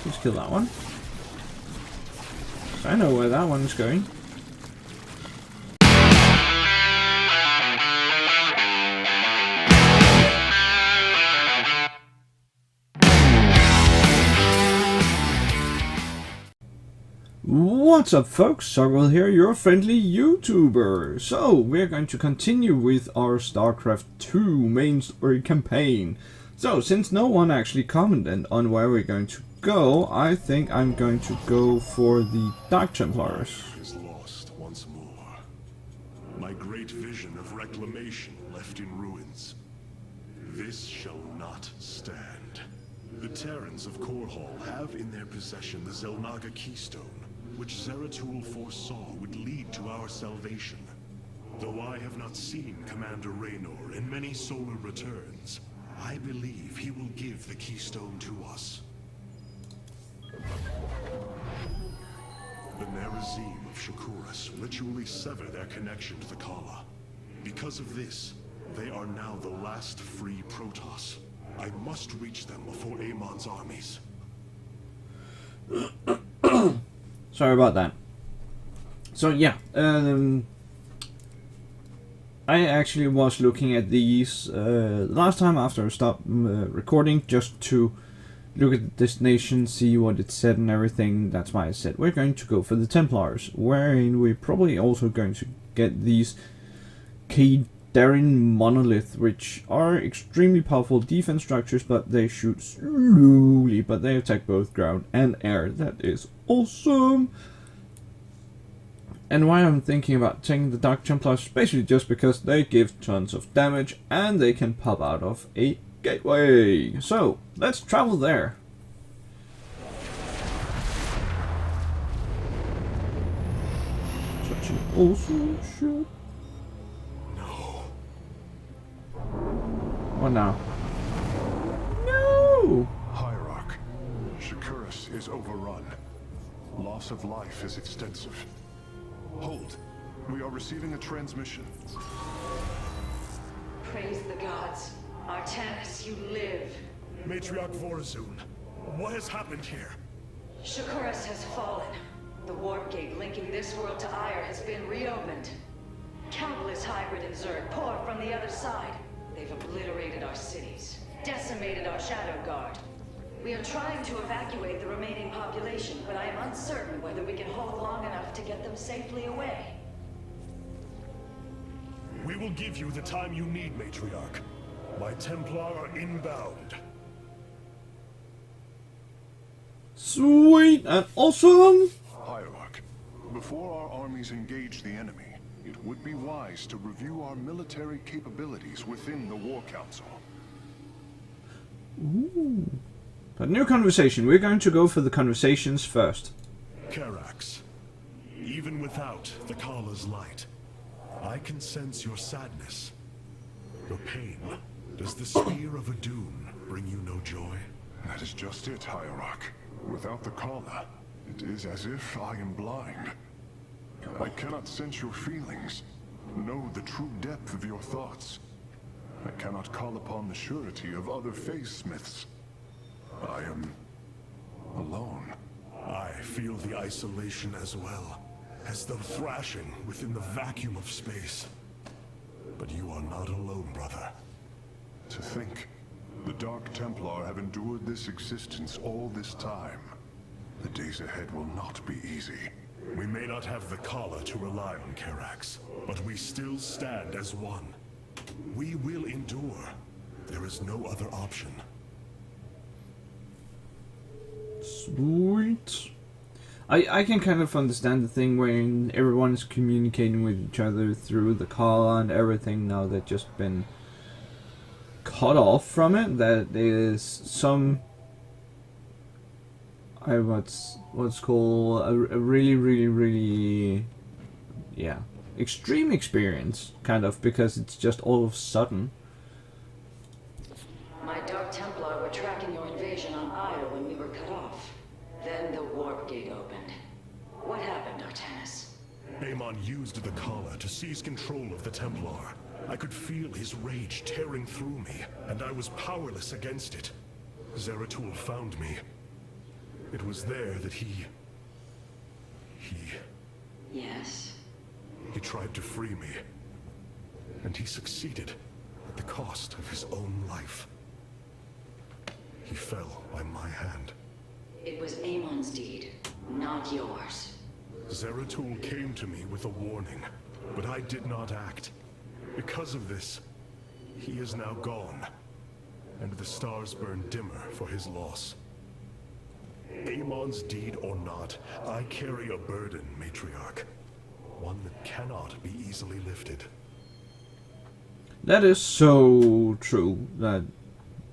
Let's kill that one. I know where that one's going. What's up folks, Sokkehoved here, your friendly YouTuber. So, we're going to continue with our Starcraft 2 main story campaign. So, since no one actually commented on where we're going to go, I think I'm going to go for the Dark Templars. Is lost once more. My great vision of reclamation left in ruins. This shall not stand. The Terrans of Korhal have in their possession the Xel'Naga Keystone, which Zeratul foresaw would lead to our salvation. Though I have not seen Commander Raynor in many solar returns, I believe he will give the Keystone to us. The Nerazim of Shakuras ritually sever their connection to the Kala. Because of this, they are now the last free protoss. I must reach them before Amon's armies. Sorry about that. So yeah, I actually was looking at these last time after I stopped recording, just to look at the destination, see what it said and everything. That's why I said we're going to go for the Templars, wherein we're probably also going to get these Kadarin Monolith, which are extremely powerful defense structures, but they shoot slowly, but they attack both ground and air. That is awesome. And why I'm thinking about taking the Dark Templars, basically just because they give tons of damage and they can pop out of a gateway. So let's travel there. Such an awesome ship. No. What now? No! Hierarch. Shakuras is overrun. Loss of life is extensive. Hold. We are receiving a transmission. Praise the gods. Artanis, you live. Matriarch Vorazun, what has happened here? Shakuras has fallen. The warp gate linking this world to Ire has been reopened. Countless hybrid and Zerg pour from the other side. They've obliterated our cities, decimated our Shadow Guard. We are trying to evacuate the remaining population, but I am uncertain whether we can hold long enough to get them safely away. We will give you the time you need, Matriarch. My Templar are inbound. Sweet and awesome! Hierarch, before our armies engage the enemy, it would be wise to review our military capabilities within the War Council. Ooh. But new conversation. We're going to go for the conversations first. Karax, even without the Kala's light, I can sense your sadness, your pain. Does the spear of Adun bring you no joy? That is just it, Hierarch. Without the Kala, it is as if I am blind. I cannot sense your feelings, know the true depth of your thoughts. I cannot call upon the surety of other faithsmiths. I am alone. I feel the isolation as well, as though thrashing within the vacuum of space. But you are not alone, brother. To think, the Dark Templar have endured this existence all this time. The days ahead will not be easy. We may not have the Kala to rely on, Karax, but we still stand as one. We will endure. There is no other option. Sweet. I can kind of understand the thing when everyone is communicating with each other through the Kala and everything. Now they've just been cut off from it. That is some what's called a really yeah, extreme experience, kind of, because it's just all of a sudden. My Dark Templar were tracking your invasion on Ire when we were cut off. Then the warp gate opened. What happened, Artanis? Amon used the Kala to seize control of the Templar. I could feel his rage tearing through me, and I was powerless against it. Zeratul found me. It was there that he Yes. He tried to free me. And he succeeded at the cost of his own life. He fell by my hand. It was Amon's deed, not yours. Zeratul came to me with a warning, but I did not act. Because of this, he is now gone, and the stars burn dimmer for his loss. Amon's deed or not, I carry a burden, Matriarch. One that cannot be easily lifted. That is so true. That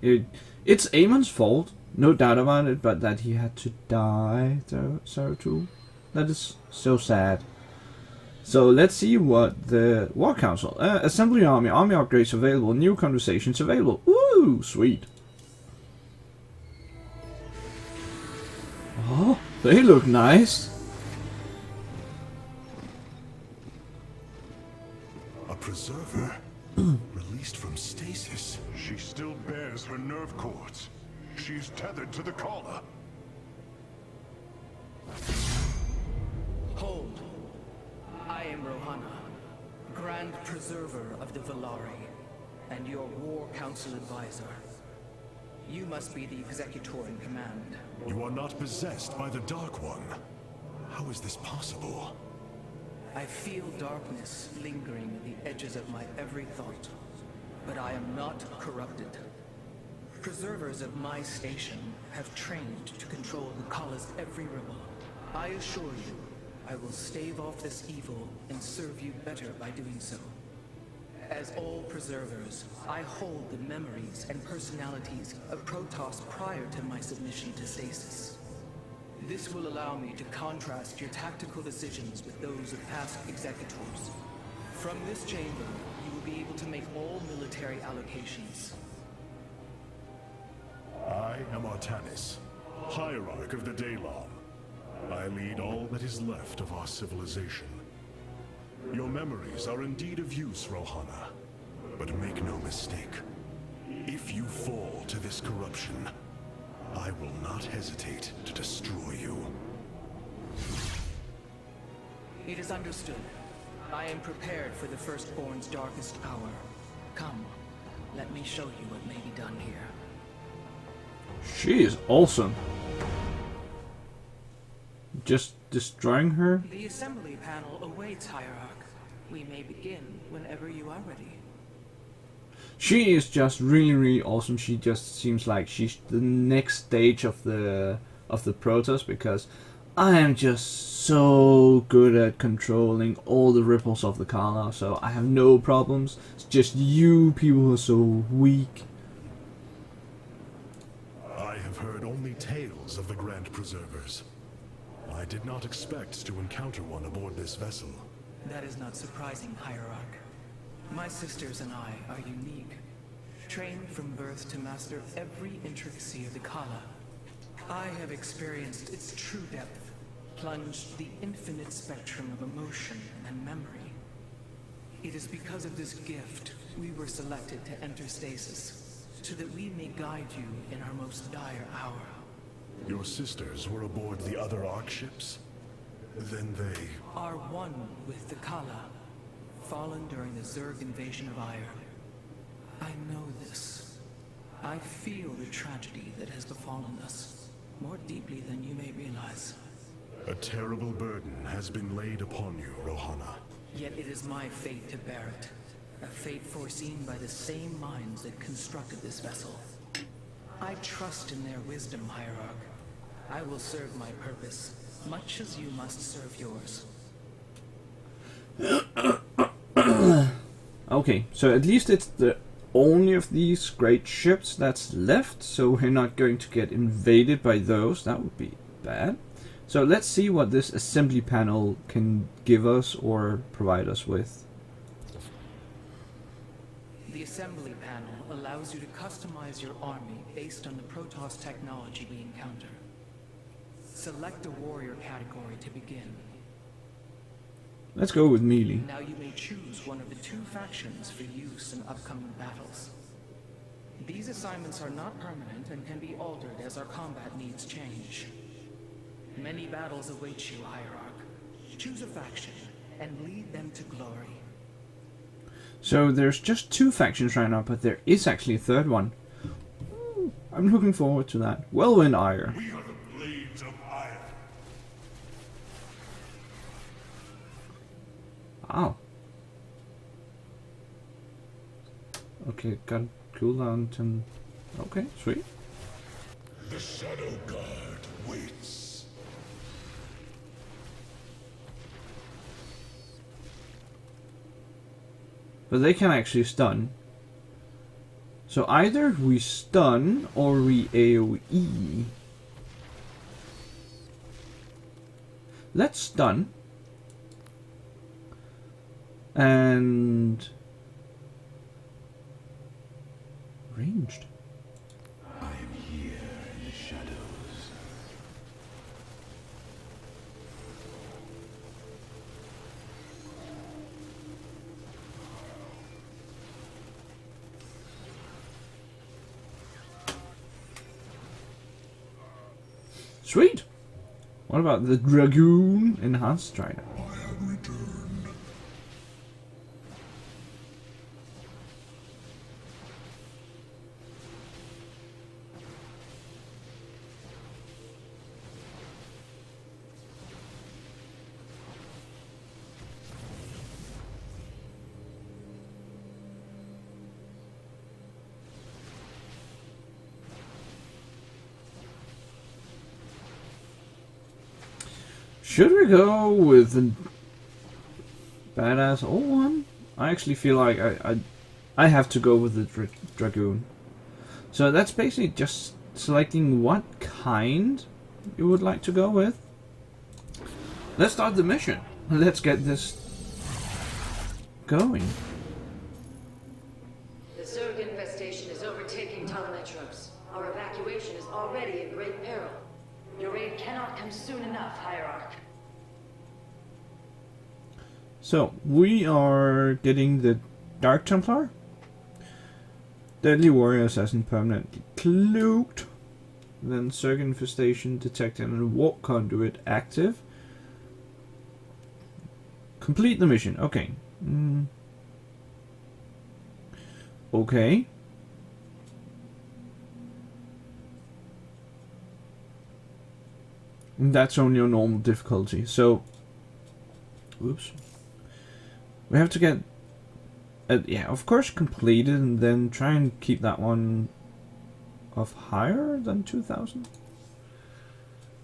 it's Amon's fault, no doubt about it, but that he had to die, so true. That is so sad. So let's see what the War Council. Assembly army upgrades available, new conversations available. Woo, sweet. Oh, they look nice. A preserver? Released from stasis? She still bears her nerve cords. She's tethered to the collar. Hold. I am Rohana, Grand Preserver of the Valari, and your War Council advisor. You must be the executor in command. You are not possessed by the Dark One. How is this possible? I feel darkness lingering at the edges of my every thought, but I am not corrupted. Preservers of my station have trained to control the Kala's every ripple. I assure you, I will stave off this evil and serve you better by doing so. As all preservers, I hold the memories and personalities of Protoss prior to my submission to stasis. This will allow me to contrast your tactical decisions with those of past executors. From this chamber, you will be able to make all military allocations. I am Artanis, Hierarch of the Daylon. I lead all that is left of our civilization. Your memories are indeed of use, Rohana. But make no mistake. If you fall to this corruption, I will not hesitate to destroy you. It is understood. I am prepared for the Firstborn's darkest hour. Come, let me show you what may be done here. She is awesome. Just destroying her? The assembly panel awaits, Hierarch. We may begin whenever you are ready. She is just really awesome. She just seems like she's the next stage of the protoss, because I am just so good at controlling all the ripples of the Kala, so I have no problems. It's just you people who are so weak. I have heard only tales of the Grand Preservers. I did not expect to encounter one aboard this vessel. That is not surprising, Hierarch. My sisters and I are unique, trained from birth to master every intricacy of the Kala. I have experienced its true depth, plunged the infinite spectrum of emotion and memory. It is because of this gift we were selected to enter stasis, so that we may guide you in our most dire hour. Your sisters were aboard the other Ark ships? Then they... Are one with the Kala, fallen during the Zerg invasion of Ire. I know this. I feel the tragedy that has befallen us, more deeply than you may realize. A terrible burden has been laid upon you, Rohana. Yet it is my fate to bear it. A fate foreseen by the same minds that constructed this vessel. I trust in their wisdom, Hierarch. I will serve my purpose, much as you must serve yours. Okay, so at least it's the only of these great ships that's left, so we're not going to get invaded by those. That would be bad. So let's see what this assembly panel can give us or provide us with. The assembly panel allows you to customize your army based on the Protoss technology we encounter. Select a warrior category to begin. Let's go with melee. Now you may choose one of the two factions for use in upcoming battles. These assignments are not permanent and can be altered as our combat needs change. Many battles await you, Hierarch. Choose a faction and lead them to glory. So there's just 2 factions right now, but there is actually a 3rd one. I'm looking forward to that. Whirlwind Ire. We are the blades of iron. Wow. Okay, got cooldown to... Okay, sweet. The Shadow Guard waits. But they can actually stun. So either we stun or we AoE. Let's stun. And... ranged. I am here in the shadows. Sweet! What about the Dragoon Enhanced Strider? I have returned. Should we go with the badass old one? I actually feel like I have to go with the Dragoon. So that's basically just selecting what kind you would like to go with. Let's start the mission. Let's get this going. The Zerg infestation is overtaking Talametros. Our evacuation is already in great peril. Your aid cannot come soon enough, Hierarch. So, we are getting the Dark Templar. Deadly Warrior Assassin permanently cloaked. Then Zerg infestation detected and Warp Conduit active. Complete the mission. Okay. Okay. That's only on normal difficulty. So, whoops. We have to get, yeah, of course, completed, and then try and keep that one of higher than 2000.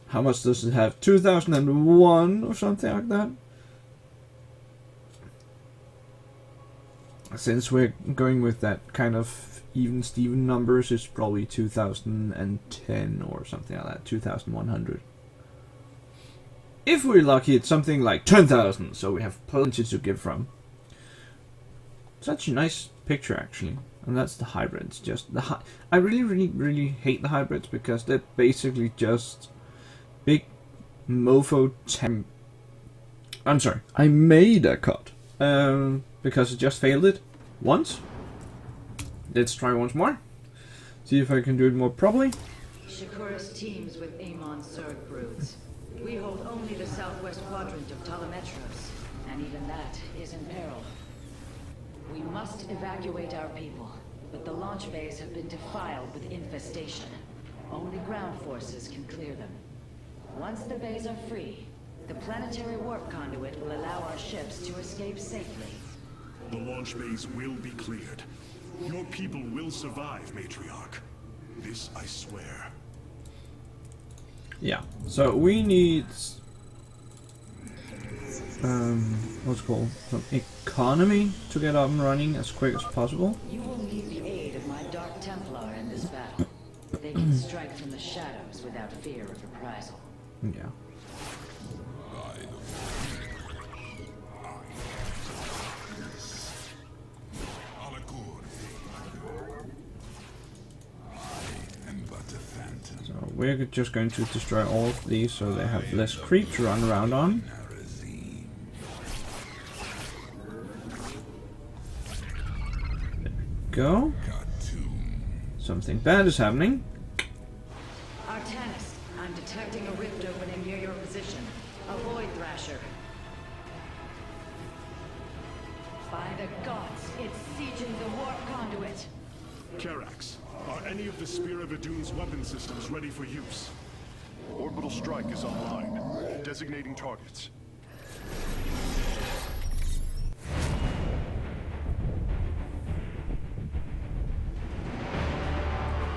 How much does it have? 2001 or something like that? Since we're going with that kind of even Steven numbers, it's probably 2010 or something like that, 2100. If we're lucky, it's something like 10,000, so we have plenty to give from. Such a nice picture, actually. And that's the hybrids. Just the I really hate the hybrids because they're basically just big mofo tank. I'm sorry, I made a cut because I just failed it once. Let's try once more. See if I can do it more properly. Shakuras teams with Amon Zerg broods. We hold only the southwest quadrant of Talametros, and even that is in peril. We must evacuate our people, but the launch bays have been defiled with infestation. Only ground forces can clear them. Once the bays are free, the planetary warp conduit will allow our ships to escape safely. The launch bays will be cleared. Your people will survive, Matriarch. This I swear. Yeah, so we need what's it called? Some economy to get up and running as quick as possible. You will need the aid of my Dark Templar in this battle. They can strike from the shadows without fear of reprisal. Yeah. So we're just going to destroy all of these so they have less creep to run around on. There we go. Something bad is happening. Artanis, I'm detecting a rift opening near your position. Avoid Thrasher. By the gods, it's sieging the warp conduit. Karax, are any of the Spear of Edewn's weapon systems ready for use? Orbital strike is online. Designating targets.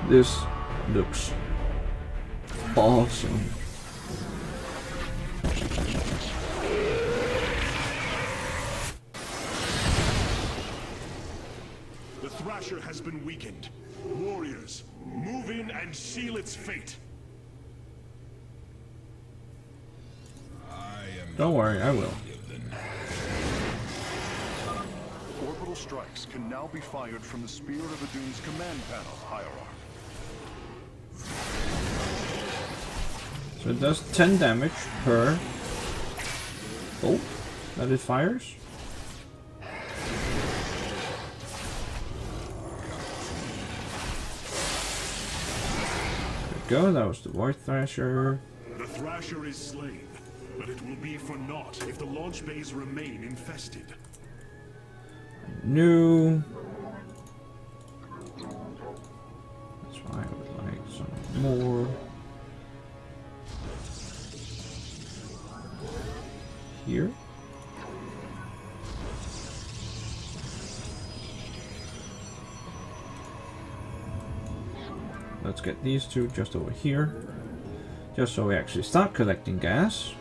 This looks awesome. The Thrasher has been weakened. Warriors, move in and seal its fate. Don't worry, I will. Orbital strikes can now be fired from the Spear of Edewn's command panel, Hierarch. So it does 10 damage per... Oh, that it fires? There we go, that was the Void Thrasher. The Thrasher is slain, but it will be for naught if the launch bays remain infested. New. That's why I would like some more. Here. Let's get these two just over here. Just so we actually start collecting gas.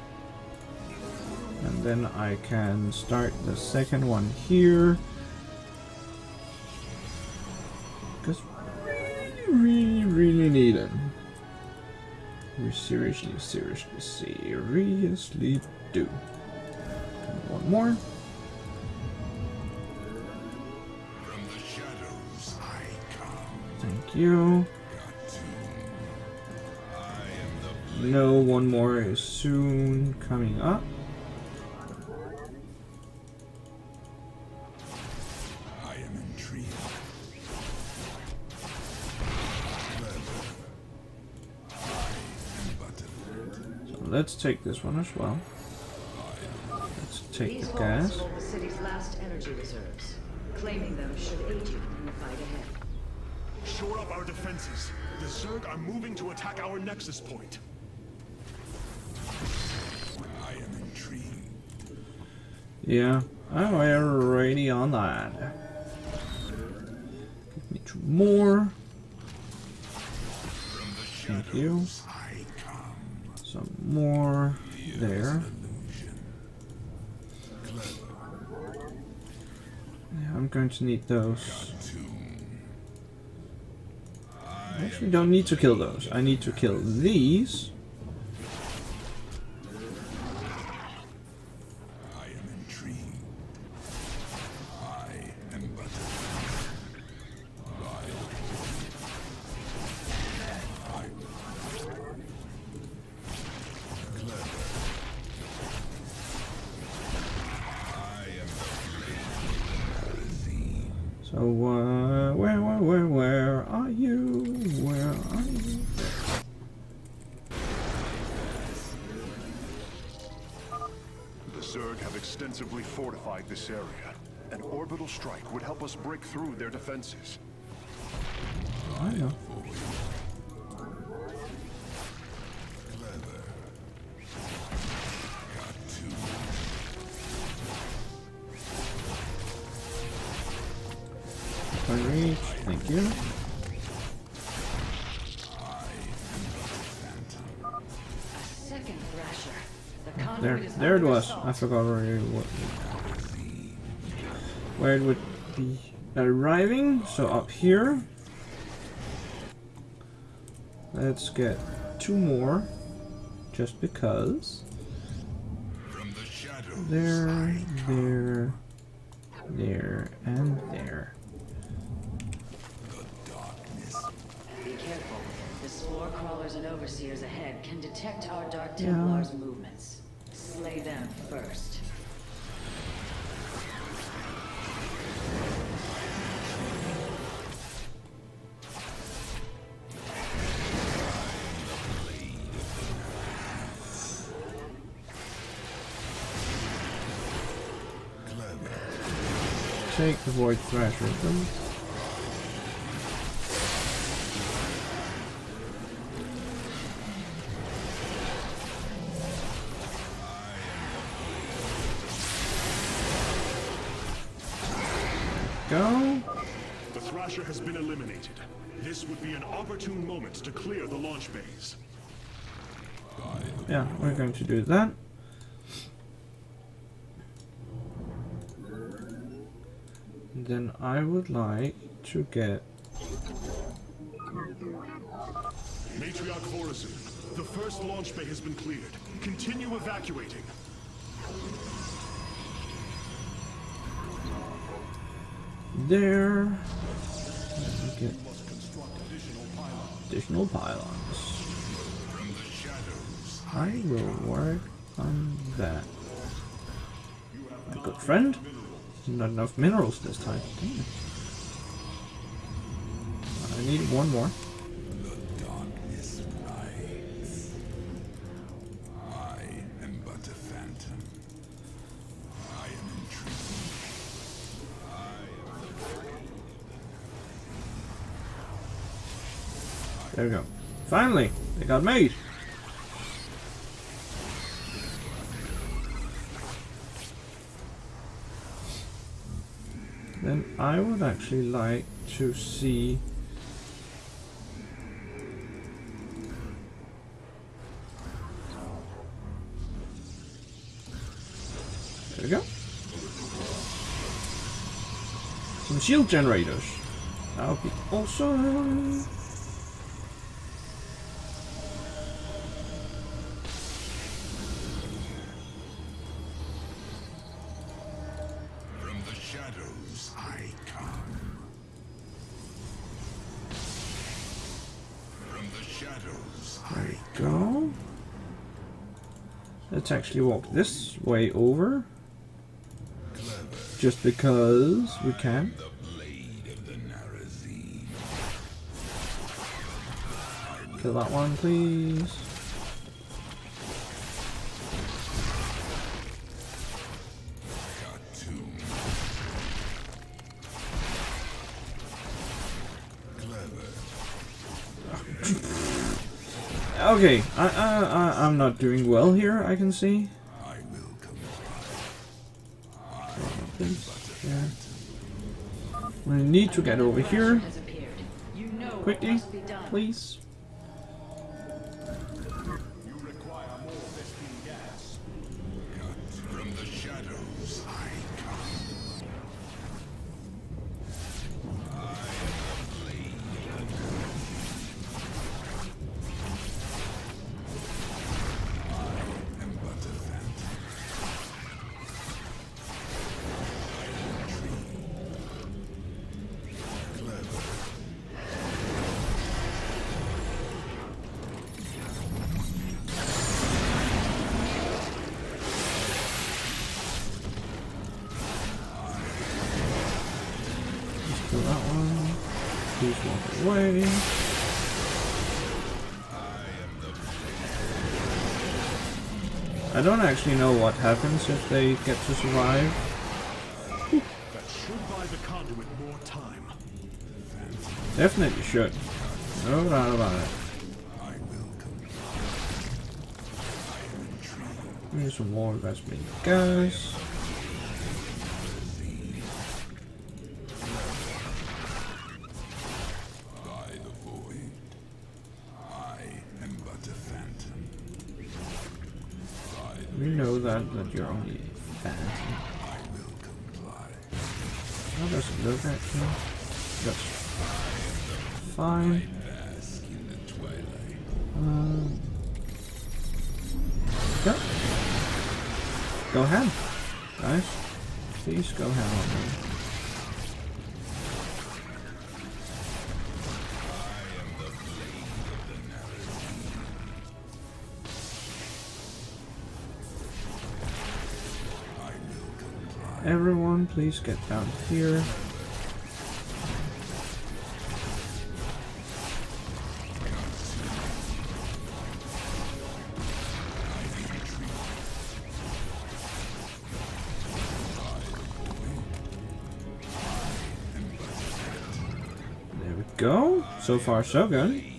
And then I can start the second one here. Because we really need it. We seriously do. And one more. From the shadows I come. Thank you. No, one more is soon coming up. I am intrigued. So let's take this one as well. Let's take These the walls gas. hold the city's last energy reserves. Claiming them should aid you in the fight ahead. Shore up our defenses. The Zerg are moving to attack our nexus point. I am intrigued. Yeah, I'm already on that. Give me two more. From the Thank you. shadows I come. Some more there. Illusion. Clever. Yeah, I'm going to need those. Tomb. I actually don't need to kill those. I need to kill these. I am intrigued. I am but So, where are you? Where are you? The Zerg have extensively fortified this area. An orbital strike would help us break through their defenses. I know. clever. Got to. If I reach, thank you. A second Thrasher. The conduit is There it under was. assault. I forgot where it would be arriving. So up here. Let's get two more. Just because. From the shadows. There, there, there, and there. The darkness. Be careful. The spore crawlers and overseers ahead can detect our Dark Yeah. Templars' movements. Slay them first. take the Void Thrasher with them. Go. The Thrasher has been eliminated. This would be an opportune moment to clear the launch bays. Yeah, we're going to do that. Then I would like to get... Matriarch Horison, the first launch bay has been cleared. Continue evacuating. There. Let me get additional pylons. I will work on that. My good friend. Not enough minerals this time. Damn it. I need one more. The darkness rides. I am but a phantom. I am intrigued. There we go. Finally, they got made. Then I would actually like to see there we go. Some shield generators. That would be awesome. From the shadows I come. From the shadows There we go. Let's actually walk this way over. Just because we can. the blade of the Narazine. Kill that one, please. Cartoon. Clever. Okay, I'm not doing well here, I can see. I will comply. Please, yeah. We need to get over here Has appeared. You know what quickly, must be done. please. From the shadows I come. I am but a phantom. Clever. Let's kill that one. Please walk away. I don't actually know what happens if they get to survive. That should buy the conduit more time. Definitely should. No doubt about it. I will comply. Give me some more raspberry gas. By the void. I am but a phantom. By the We know that you're only phantom. I will comply. How does it look actually? That's fine. Bask in the twilight. Yeah. Go ahead, guys. Please go ahead on me. Everyone, please get down here. go. So far, so good. We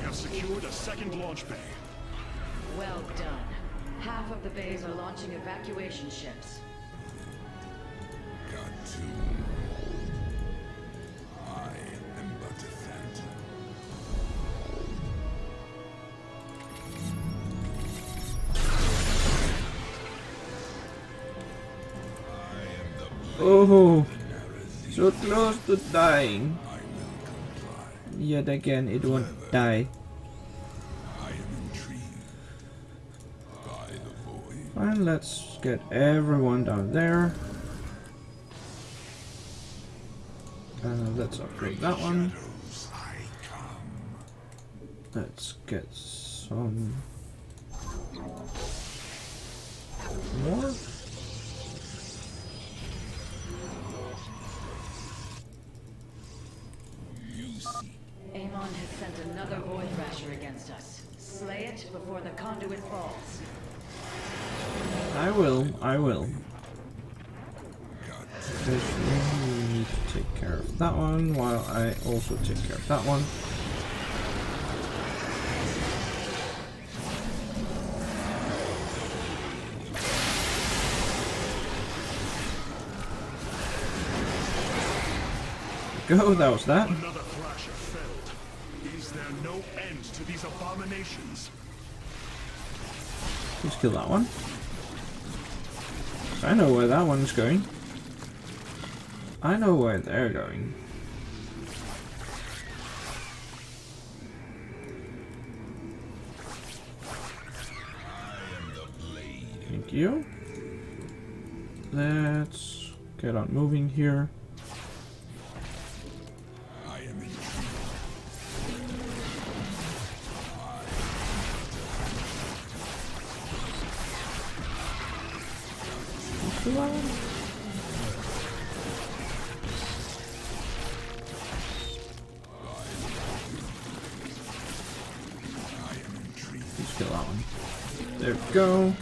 have secured a second launch bay. Well done. Half of the bays are launching evacuation ships. I am but a phantom. Oh, so close to dying. Yet again, it won't die. I am intrigued by the void. Fine, let's get everyone down there. Let's upgrade that one. Shadows I come. Let's get some more. Amon has sent another Void Thrasher against us. Slay it before the conduit falls. I will. Because we need to take care of that one while I also take care of that one. Go, that was that. Another Thrasher felled. Is there no end to these abominations? Let's kill that one. I know where that one's going. I know where they're going. Thank you. Let's get on moving here. I am intrigued. Kill that one. Let's kill that one. There we go.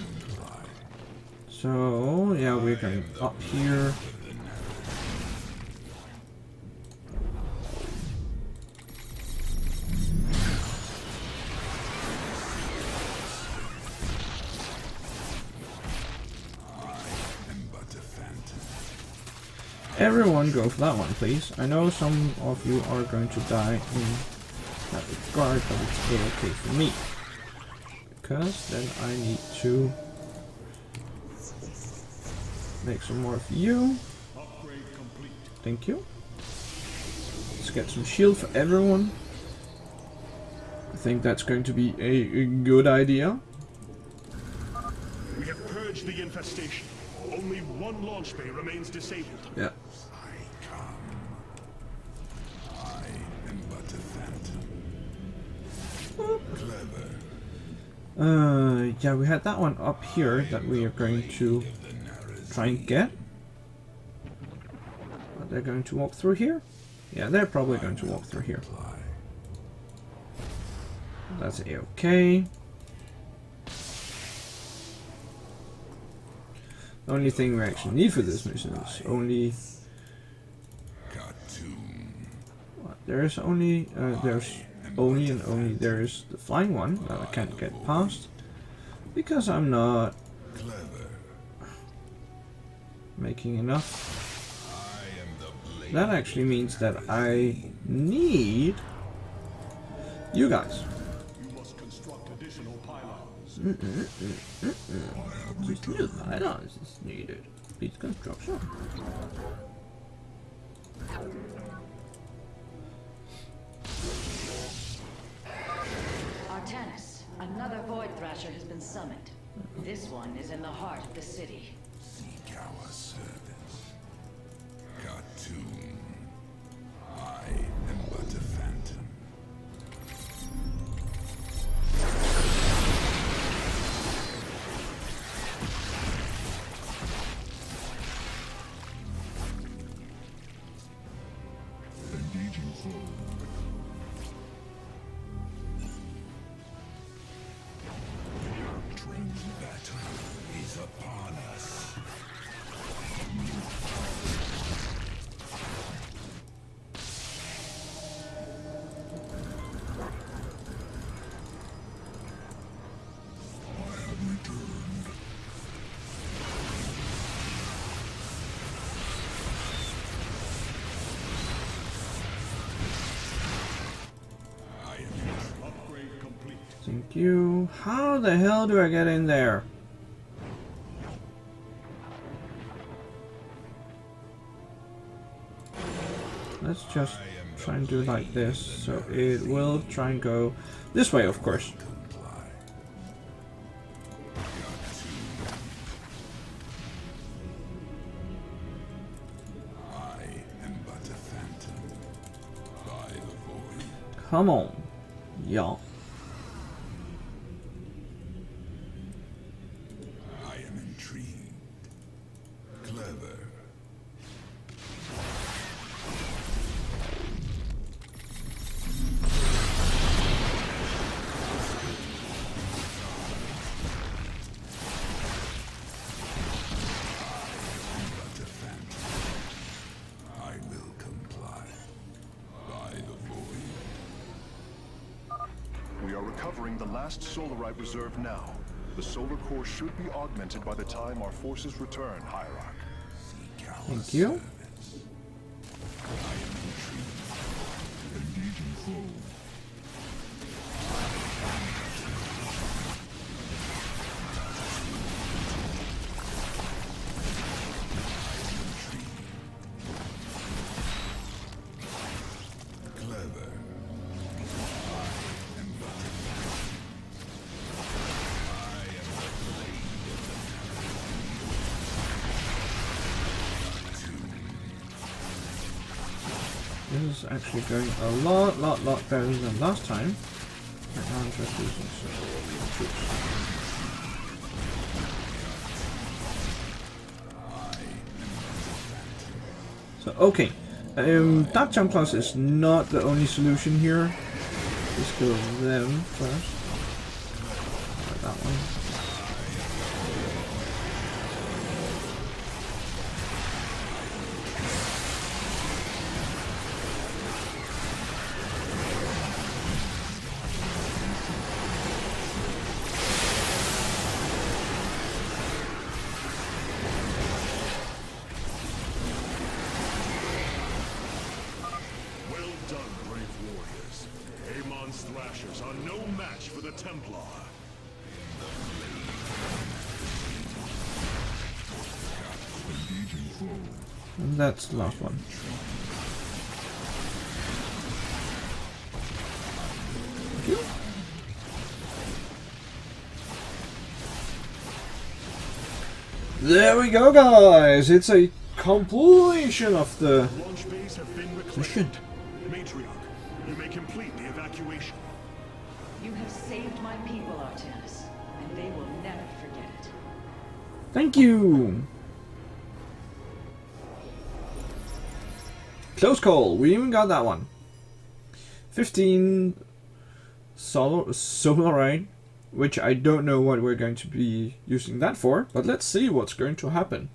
So, yeah, we're going up here. Everyone go for that one, please. I know some of you are going to die in that regard, but it's still okay for me. Because then I need to make some more of you. Thank you. Let's get some shield for everyone. I think that's going to be a good idea. We have purged the infestation. Only one launch bay remains disabled. Yeah. I am but a phantom. Clever. Yeah, we had that one up here that we are going to try and get. Are they going to walk through here? Yeah, they're probably going to walk through here. That's a-okay. The only thing we actually need for this mission is only... What, there's only there's the flying one that I can't get past because I'm not making enough. That actually means that I need you guys. You must construct additional pylons. New pylons is needed. Please construction. Artanis, another Void Thrasher has been summoned. This one is in the heart of the city. Seek our service. Khartoum. I am but a phantom. Engaging foe. you. How the hell do I get in there? Let's just try and do like this, so it will try and go this way, of course. Come on, y'all. I am intrigued. Clever. But a phantom. I will comply. By the void. We are recovering the last solarite reserve now. The solar core should be augmented by the time our forces return, Hierarch. Thank you. Clever. This is actually going a lot better than last time. Right now I'm just using some troops. So okay, that jump class is not the only solution here. Let's kill them first. Like that one. Well done, brave warriors. Amon's thrashers are no match for the Templar. And that's the last one. Thank you. There we go, guys! It's a completion of the Launch bays have been mission. reclaimed. Matriarch, you may complete the evacuation. You have saved my people, Artanis, and they will never forget it. Thank you! Close call, we even got that one. 15 solarite, which I don't know what we're going to be using that for, but let's see what's going to happen.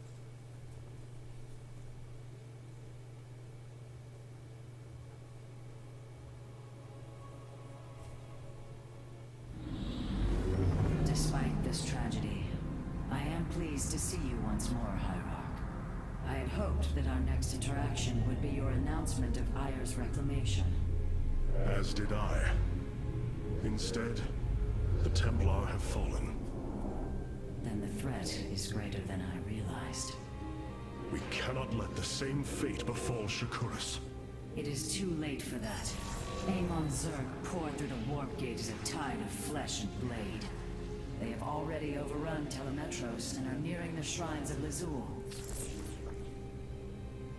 Despite this tragedy, I am pleased to see you once more, Hierarch. I had hoped that our next interaction would be your announcement of Ayer's reclamation. As did I. Instead, the Templar have fallen. Then the threat is greater than I realized. We cannot let the same fate befall Shakuras. It is too late for that. Amon Zerg poured through the warp gate as a tide of flesh and blade. They have already overrun Telemetros and are nearing the shrines of Lazul.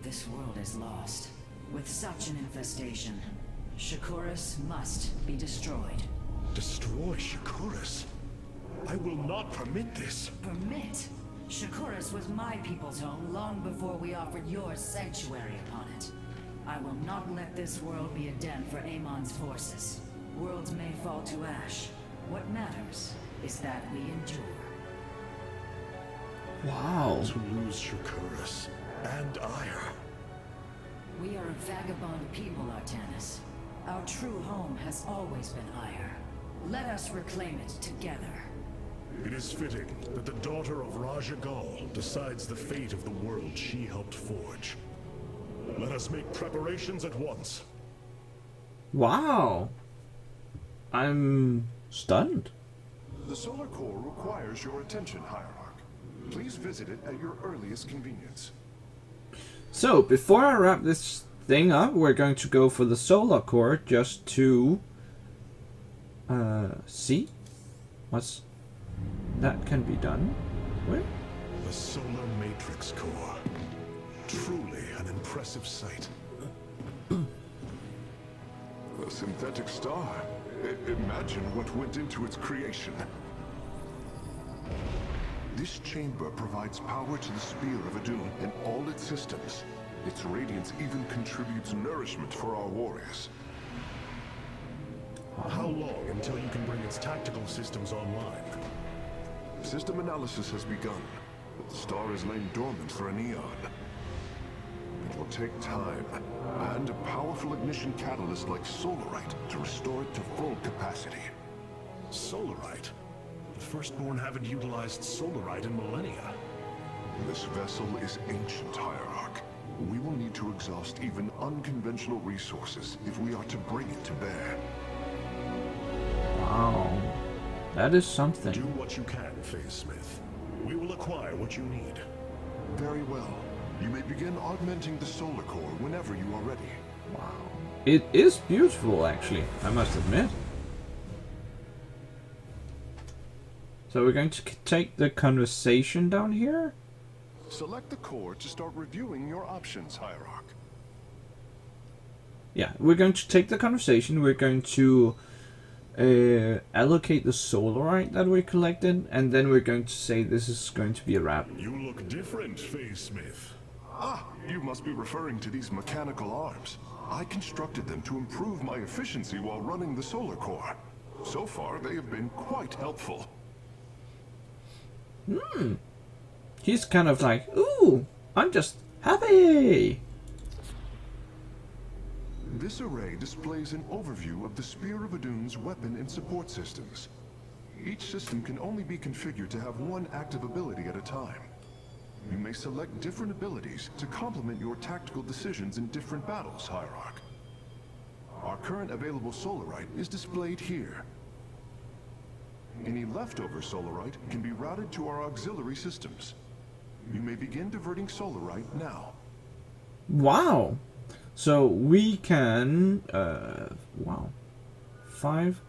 This world is lost. With such an infestation, Shakuras must be destroyed. Destroy Shakuras? I will not permit this. Permit? Shakuras was my people's home long before we offered yours sanctuary upon it. I will not let this world be a den for Amon's forces. Worlds may fall to ash. What matters is that we endure. Wow. To lose Shakuras and Ayer. We are a vagabond people, Artanis. Our true home has always been Ayer. Let us reclaim it together. It is fitting that the daughter of Raja Gal decides the fate of the world she helped forge. Let us make preparations at once. Wow. I'm stunned. The solar core requires your attention, Hierarch. Please visit it at your earliest convenience. So, before I wrap this thing up, we're going to go for the solar core just to see what's that can be done. Where? The solar matrix core. Truly an impressive sight. A synthetic star. Imagine what went into its creation. This chamber provides power to the Spear of Evewn and all its systems. Its radiance even contributes nourishment for our warriors. How long until you can bring its tactical systems online? System analysis has begun, but the star has lain dormant for an eon. It will take time, and a powerful ignition catalyst like Solarite to restore it to full capacity. Solarite? The Firstborn haven't utilized Solarite in millennia. This vessel is ancient, Hierarch. We will need to exhaust even unconventional resources if we are to bring it to bear. Wow. That is something. Do what you can, Phase Smith. We will acquire what you need. Very well. You may begin augmenting the solar core whenever you are ready. Wow. It is beautiful, actually, I must admit. So we're going to take the conversation down here. Select the core to start reviewing your options, Hierarch. Yeah, we're going to take the conversation. We're going to allocate the Solarite that we collected, and then we're going to say this is going to be a wrap. You look different, Phase Smith. Ah, you must be referring to these mechanical arms. I constructed them to improve my efficiency while running the solar core. So far, they have been quite helpful. He's kind of like, ooh, I'm just happy. This array displays an overview of the Spear of Evewn's weapon and support systems. Each system can only be configured to have one active ability at a time. You may select different abilities to complement your tactical decisions in different battles, Hierarch. Our current available Solarite is displayed here. Any leftover Solarite can be routed to our auxiliary systems. You may begin diverting Solarite now. Wow. So we can, wow. 5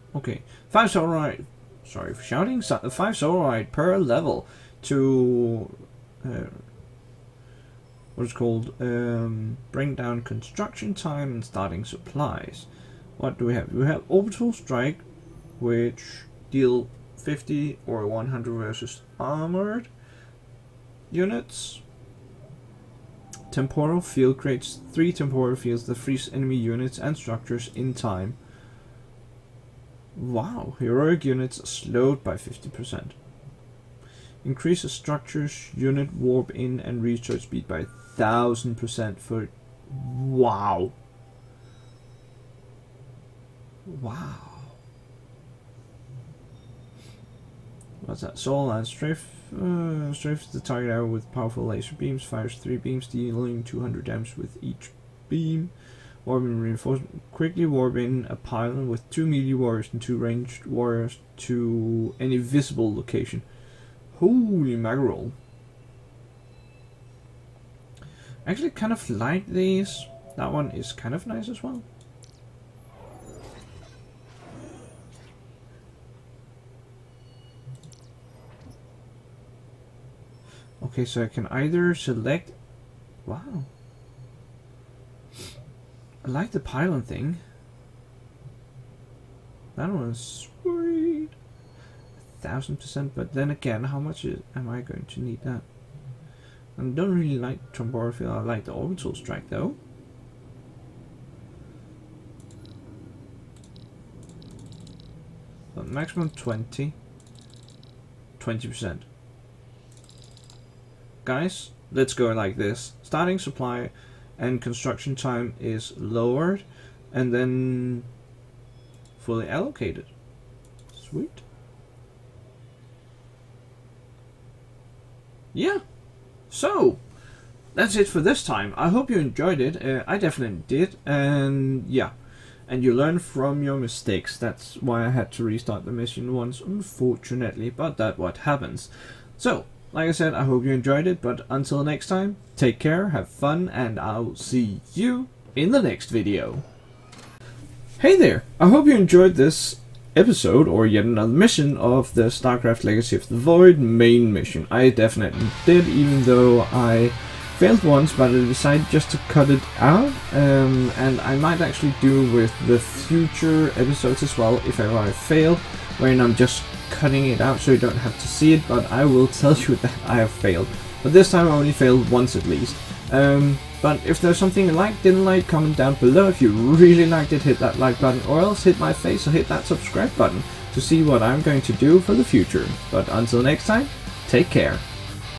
Solarite, sorry for shouting, 5 Solarite per level to, what is called, bring down construction time and starting supplies. What do we have? We have Orbital Strike, which deal 50 or 100 versus armored units. Temporal Field creates 3 temporal fields that freeze enemy units and structures in time. Wow, heroic units are slowed by 50%. Increases structures unit warp in and recharge speed by 1000% for... Wow. Wow. What's that? Soul Line Strafe. Strafes the target area with powerful laser beams. Fires 3 beams, dealing 200 damage with each beam. Warp in reinforcement. Quickly warp in a pylon with 2 melee warriors and 2 ranged warriors to any visible location. Holy mackerel. Actually kind of like these. That one is kind of nice as well. Okay, so I can either select... Wow. I like the pylon thing. That one's sweet. 1000%, but then again, how much am I going to need that? I don't really like Temporal Field. I like the Orbital Strike though. But maximum 20%. Guys, let's go like this. Starting supply and construction time is lowered and then fully allocated. Sweet. Yeah. So, that's it for this time. I hope you enjoyed it. I definitely did. And yeah. and you learn from your mistakes. That's why I had to restart the mission once, unfortunately, but that's what happens. So, like I said, I hope you enjoyed it, but until next time, take care, have fun, and I'll see you in the next video. Hey there! I hope you enjoyed this episode, or yet another mission of the Starcraft Legacy of the Void main mission. I definitely did, even though I failed once, but I decided just to cut it out, and I might actually do with the future episodes as well, if ever I fail, wherein I'm just cutting it out so you don't have to see it, but I will tell you that I have failed. But this time I only failed once at least. But if there's something you liked, didn't like, comment down below. If you really liked it, hit that like button, or else hit my face or hit that subscribe button to see what I'm going to do for the future. But until next time, take care.